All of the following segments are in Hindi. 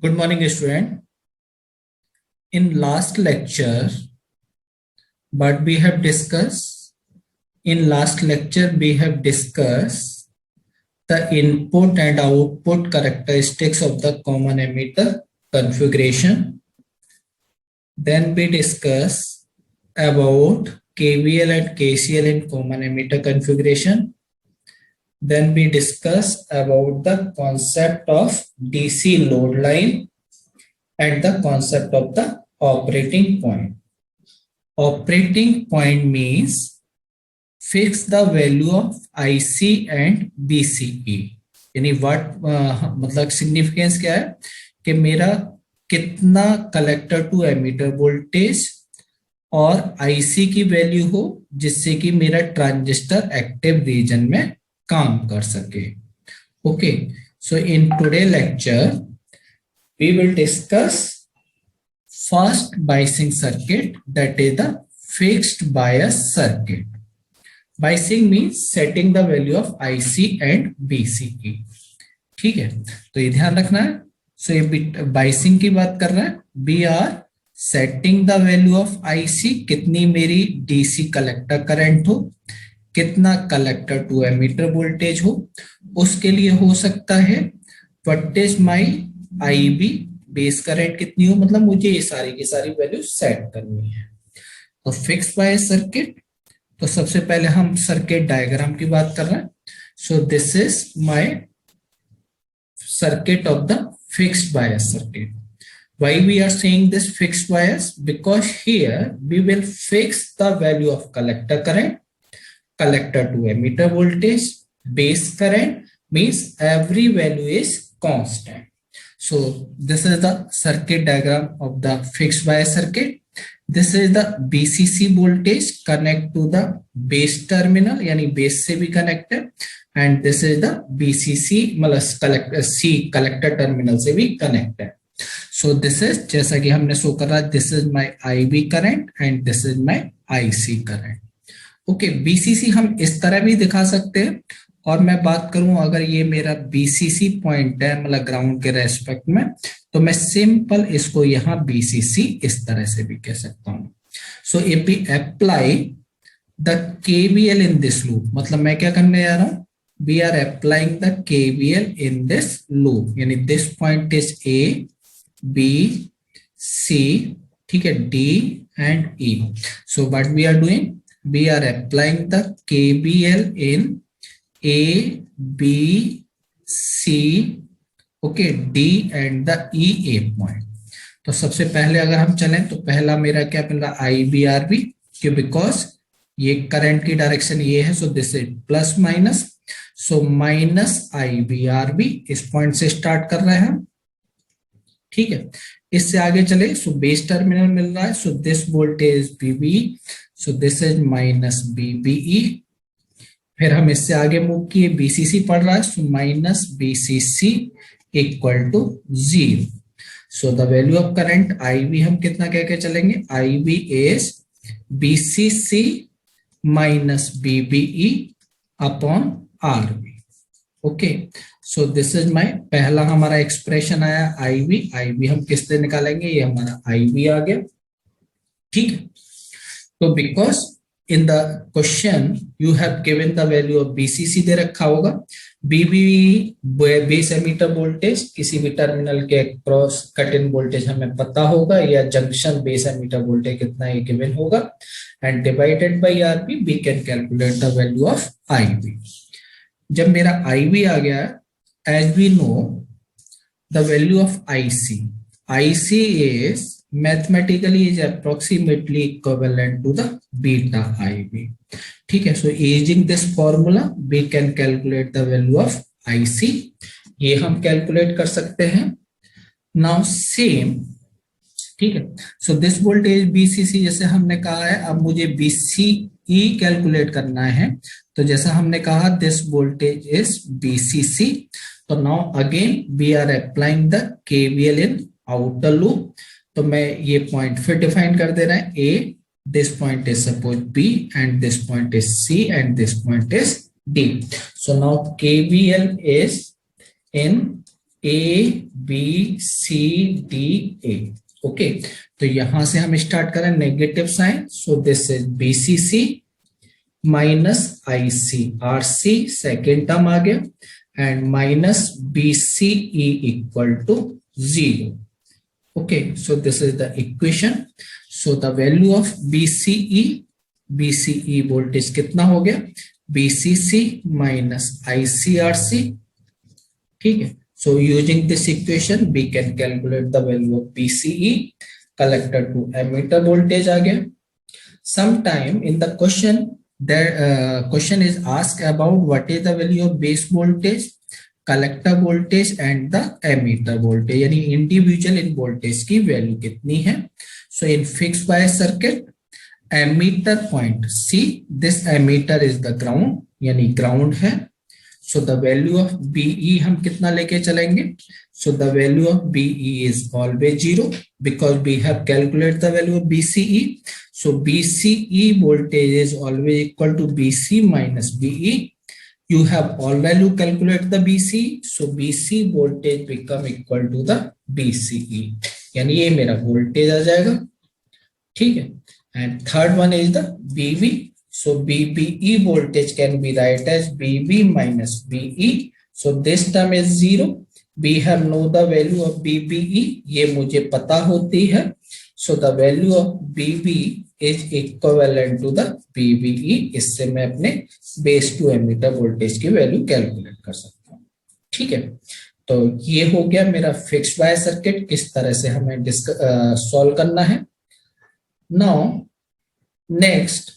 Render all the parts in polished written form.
Good morning, student. In last lecture, what we have discussed? In last lecture, we have discussed the input and output characteristics of the common emitter configuration. Then we discuss about KVL and KCL in common emitter configuration. Then we discuss about the concept of DC load line and the concept of the operating point. Operating point means fix the value of IC and BCE. यानी what मतलब सिग्निफिकेंस क्या है कि मेरा कितना कलेक्टर टू एमिटर वोल्टेज और IC की वैल्यू हो जिससे कि मेरा ट्रांजिस्टर एक्टिव रीजन में काम कर सके. Okay, so in today lecture we will discuss first biasing circuit, that is the fixed bias circuit. Biasing means setting the value of IC and BCE. ठीक है, तो ये ध्यान रखना है. सो ये बाइसिंग की बात कर रहा है. We are setting the value of IC, कितनी मेरी DC कलेक्टर करंट हो, कितना कलेक्टर टू एमीटर वोल्टेज हो. उसके लिए हो सकता है what is my IB base current कितनी हो, मतलब मुझे ये सारी की सारी वैल्यू सेट करनी है. तो फिक्स बायस सर्किट, तो सबसे पहले हम सर्किट डायग्राम की बात कर रहे हैं. सो this is my circuit of the fixed bias circuit. Why we are saying this fixed bias? Because here we will fix the value of collector current, collector to emitter voltage, base current means every value is constant. So this is the circuit diagram of the fixed bias circuit. This is the BCC voltage connect to the base terminal, यानी base से भी connect है, and this is the BCC मतलब C collector terminal से भी connect है. So this is जैसा कि हमने शो कर रहा है, this is my IB current and this is my IC current. Okay, BCC हम इस तरह भी दिखा सकते हैं, और मैं बात करूं अगर ये मेरा BCC पॉइंट है मतलब ग्राउंड के रेस्पेक्ट में, तो मैं सिंपल इसको यहाँ BCC इस तरह से भी कह सकता हूं. So if we apply the KVL in this loop, मतलब मैं क्या करने जा रहा हूं, we are applying the KVL in this loop, यानी this point is A B C, ठीक है, D and E. So what we are doing, we are applying the KVL in A, B, C, okay, D and the EA point. तो सबसे पहले अगर हम चलें तो पहला मेरा क्या मिल रहा, IBRB, क्यों, बिकॉज ये करंट की डायरेक्शन ये है, सो this is plus minus, so minus IBRB इस पॉइंट से स्टार्ट कर रहे हैं हम. ठीक है, इससे आगे चले, सो बेस टर्मिनल मिल रहा है, so this voltage BB, so this is minus BBE. फिर हम इससे आगे मूव किए, BCC पढ़ रहा है, so minus BCC equal to 0. So the value of current IB हम कितना कह के चलेंगे, IB is BCC minus BBE upon RB. Okay, so this is my पहला हमारा एक्सप्रेशन आया IB हम किस से निकालेंगे, ये हमारा IB आ गया. ठीक है, तो because in the question you have given the value of BCC दे रखा होगा, BB बेस एमीटर वोल्टेज, किसी भी टर्मिनल के क्रॉस कट इन वोल्टेज हमें पता होगा, या जंक्शन बेस एमीटर वोल्टेज कितना ये गिवन होगा, and divided by RB we can calculate the value of IB. जब मेरा IB आ गया, as we know the value of IC is mathematically is approximately equivalent to the beta IB. ठीक है, so using this formula we can calculate the value of IC. ये हम कैलकुलेट कर सकते हैं. Now same, ठीक है, so this voltage BCC जैसे हमने कहा है, अब मुझे BCE कैलकुलेट करना है, तो जैसा हमने कहा this voltage is BCC. तो now again we are applying the KVL in outer loop. तो मैं ये पॉइंट फिर डिफाइन कर दे रहा है, A, this point is suppose B and this point is C and this point is D. So now KVL is in A B C D A. Okay, तो यहां से हम स्टार्ट करें negative sign, so this is BCC minus ICRC, second term आ गया, and minus BCE equal to 0. Okay, so this is the equation. So the value of BCE voltage कितना हो गया, BCC minus ICRC. ठीक है, so using this equation we can calculate the value of BCE, collector to emitter voltage आ गया. Sometime in the question, the question is asked about what is the value of base voltage, collector voltage and the emitter voltage, यानी इंडिविजुअल इन वोल्टेज की वैल्यू कितनी है. So in fix bias circuit emitter point C, this emitter is the ground, यानी ग्राउंड है. So the value of BE हम कितना लेके चलेंगे, so the value of BE is always 0 because we have calculate the value of BCE. So BCE voltage is always equal to BC minus BE. You have all value calculate the BC, so BC voltage become equal to the BCE, यानी ये मेरा वोल्टेज आ जाएगा. ठीक है, and third one is the BB, so BBE voltage can be write as BB minus BE, so this term is 0. We have know the value of BBE, ये मुझे पता होती है. So the value of BB is equivalent to the BBE. इससे मैं अपने बेस टू एमीटर वोल्टेज की वैल्यू कैलकुलेट कर सकता हूँ. ठीक है, तो ये हो गया मेरा फिक्स्ड बायस सर्किट, किस तरह से हमें सॉल्व करना है. Now next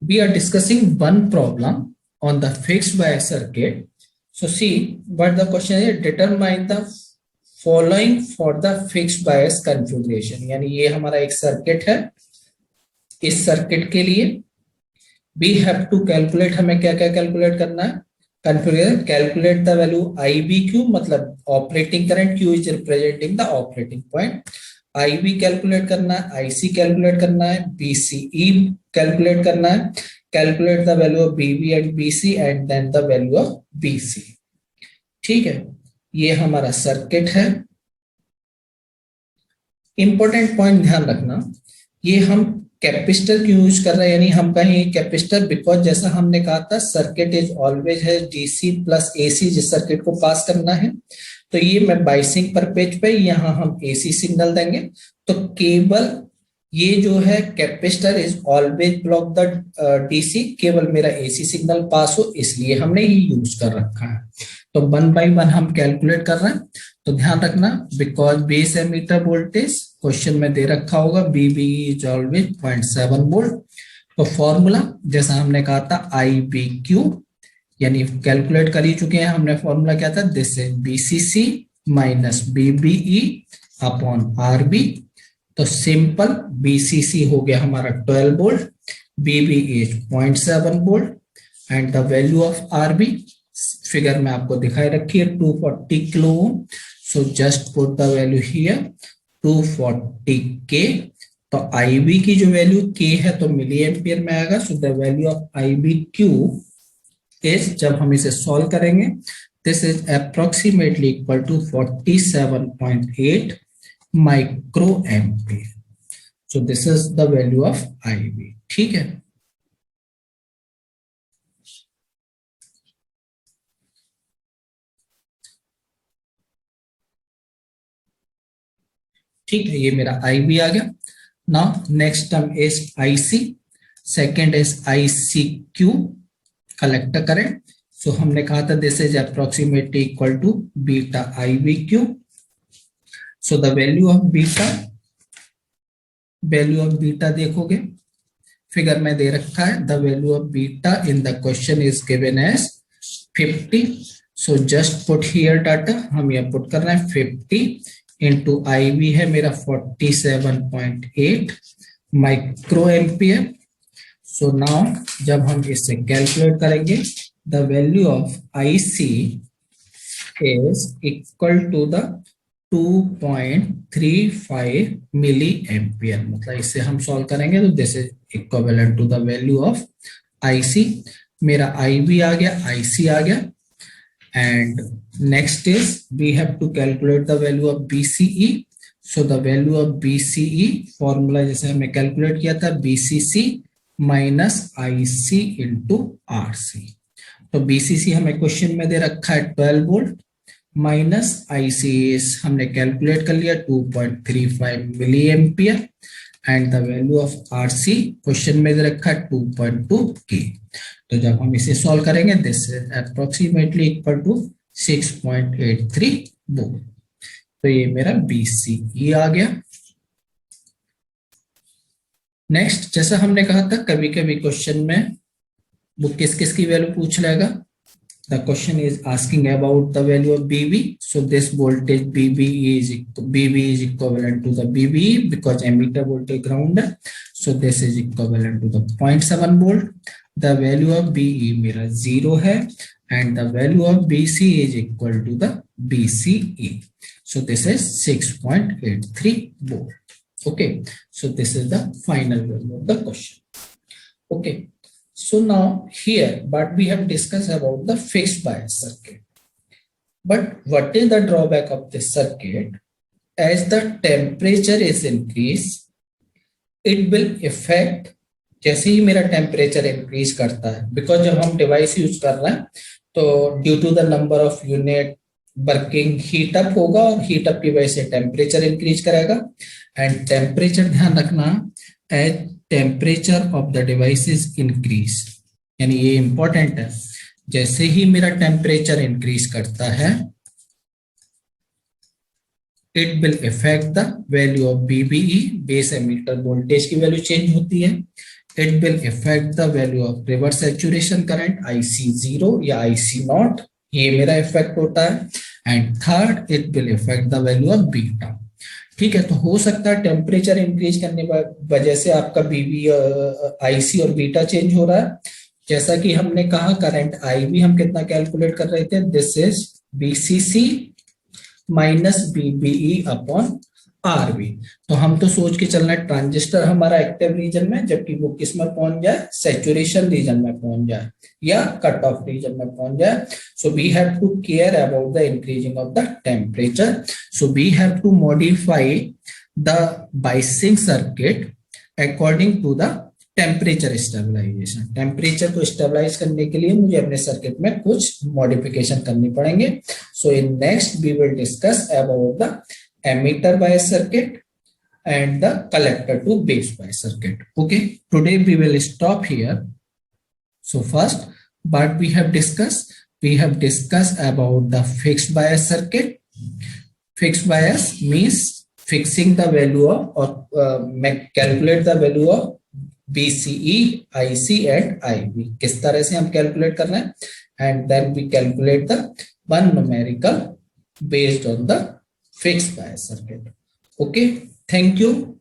we are discussing one problem on the fixed bias circuit. So see what the question is, determine the following for the fixed bias configuration. यानी ये हमारा एक सर्किट है, इस सर्किट के लिए we have to calculate, हमें क्या क्या कैलकुलेट करना है, configure calculate the value IBQ, मतलब operating current, Q is representing the operating point. IB calculate करना है, IC कैलकुलेट करना है, BCE कैलकुलेट करना है, calculate the value of BB and BC and then the value of BC. ठीक है, ये हमारा सर्किट है. इंपॉर्टेंट पॉइंट ध्यान रखना, ये हम कैपेसिटर क्यों यूज कर रहे हैं, यानी हम कहें कैपेसिटर बिकॉज जैसा हमने कहा था सर्किट इज ऑलवेज है DC प्लस AC, जिस सर्किट को पास करना है. तो ये मैं बाइसिंग परपेज पे यहाँ हम AC सिग्नल देंगे, तो केवल ये जो है capacitor is always block the DC, केवल मेरा AC सिग्नल पास हो, इसलिए हमने ये यूज कर रखा है. तो 1 by 1 हम कैलकुलेट कर रहे हैं. तो ध्यान रखना, because base emitter voltage question में दे रखा होगा BB इज ऑलवेज 0.7 वोल्ट. तो फॉर्मूला जैसा हमने कहा था IBQ, यानी कैलकुलेट कर ही चुके हैं हमने. फॉर्मूला क्या था, this is BCC minus BBE upon RB. तो सिंपल BCC हो गया हमारा 12 volt, BB is 0.7 volt and the value of RB figure में आपको दिखाई रखी है 240 kilo ohm. So just put the value here 240 K. तो IB की जो वैल्यू K है तो मिली एम्पियर में आएगा. So the value of IBQ is, जब हम इसे सॉल्व करेंगे, this is approximately equal to 47.8 microampere. So this is the value of IB. ठीक है, ठीक है, ये मेरा IB आ गया. Now next term is IC, second is ICQ, collector current. So हमने कहा था this is approximately equal to beta IBQ. So the value of beta देखोगे फिगर में दे रखा है, the value of beta in the question is given as 50. So just put here data, हम यह पुट कर रहे हैं 50 इंटू IB है मेरा 47.8 माइक्रो एम्पियर. सो नाउ जब हम इसे कैलकुलेट करेंगे, the value of IC is equal to the 2.35 milliampere. मतलब इसे हम सॉल्व करेंगे तो this is equivalent to the value of IC. मेरा IB आ गया, IC आ गया, and next is we have to calculate the value of BCE. So the value of BCE formula जैसे हमने calculate किया था BCC minus IC into RC. तो BCC हमें क्वेश्चन में दे रखा है 12 वोल्ट माइनस ICS हमने कैलकुलेट कर लिया 2.35 milliampere and the value of RC question में दे रखा है 2.2 के. तो जब हम इसे सॉल्व करेंगे this is approximately equal to 6.83 volt. तो ये मेरा BCE आ गया. नेक्स्ट, जैसा हमने कहा था कभी कभी क्वेश्चन में वो किस किस की वैल्यू पूछ लेगा. The question is asking about the value of BB. So this voltage BB is equivalent to the BBE because emitter voltage ground. So this is equivalent to the 0.7 volt. The value of BE मेरा 0 है and the value of BC is equal to the BCE. So this is 6.83 volt. Okay. So this is the final value of the question. Okay. So now here, but we have discussed about the fixed bias circuit. But what is the drawback of this circuit? As the temperature is increased, it will affect. जैसे ही मेरा टेम्परेचर इंक्रीज करता है, बिकॉज जब हम डिवाइस यूज कर रहे हैं तो due to the number of unit working heat up होगा और हीट अप की वजह से टेम्परेचर इंक्रीज करेगा. एंड टेम्परेचर ध्यान रखना as temperature of the devices increase, यानी ये इंपॉर्टेंट है. जैसे ही मेरा टेम्परेचर इंक्रीज करता है it will effect the value of BBE, base emitter voltage की वैल्यू चेंज होती है. It will effect the value of reverse saturation current IC0 या IC0, ये मेरा इफेक्ट होता है. And third, it will effect the value of beta. ठीक है, तो हो सकता है टेम्परेचर इंक्रीज करने की वजह से आपका BB IC और बीटा चेंज हो रहा है. जैसा कि हमने कहा करंट IB हम कितना कैलकुलेट कर रहे थे, this is BCC minus BBE upon RB. तो हम तो सोच के चलना है ट्रांजिस्टर हमारा एक्टिव रीजन में, जबकि वो किस में पहुंच जाए, सैचुरेशन रीजन में पहुंच जाए या कट ऑफ रीजन में पहुंच जाए. So we have to care about the increasing of the temperature. So we have to modify the biasing circuit according to the temperature stabilisation. Temperature को स्टेबलाइज करने के लिए मुझे अपने सर्किट में कुछ मॉडिफिकेशन करनी पड़ेंगे. So in next we will discuss about the emitter bias circuit and the collector to base bias circuit. Okay, today we will stop here. So first, what we have discussed about the fixed bias circuit. Fixed bias means fixing the value of or calculate the value of BCE, IC and IB. किस तरह से हम calculate कर रहे हैं, and then we calculate the one numerical based on the fixed bias circuit. Okay, thank you.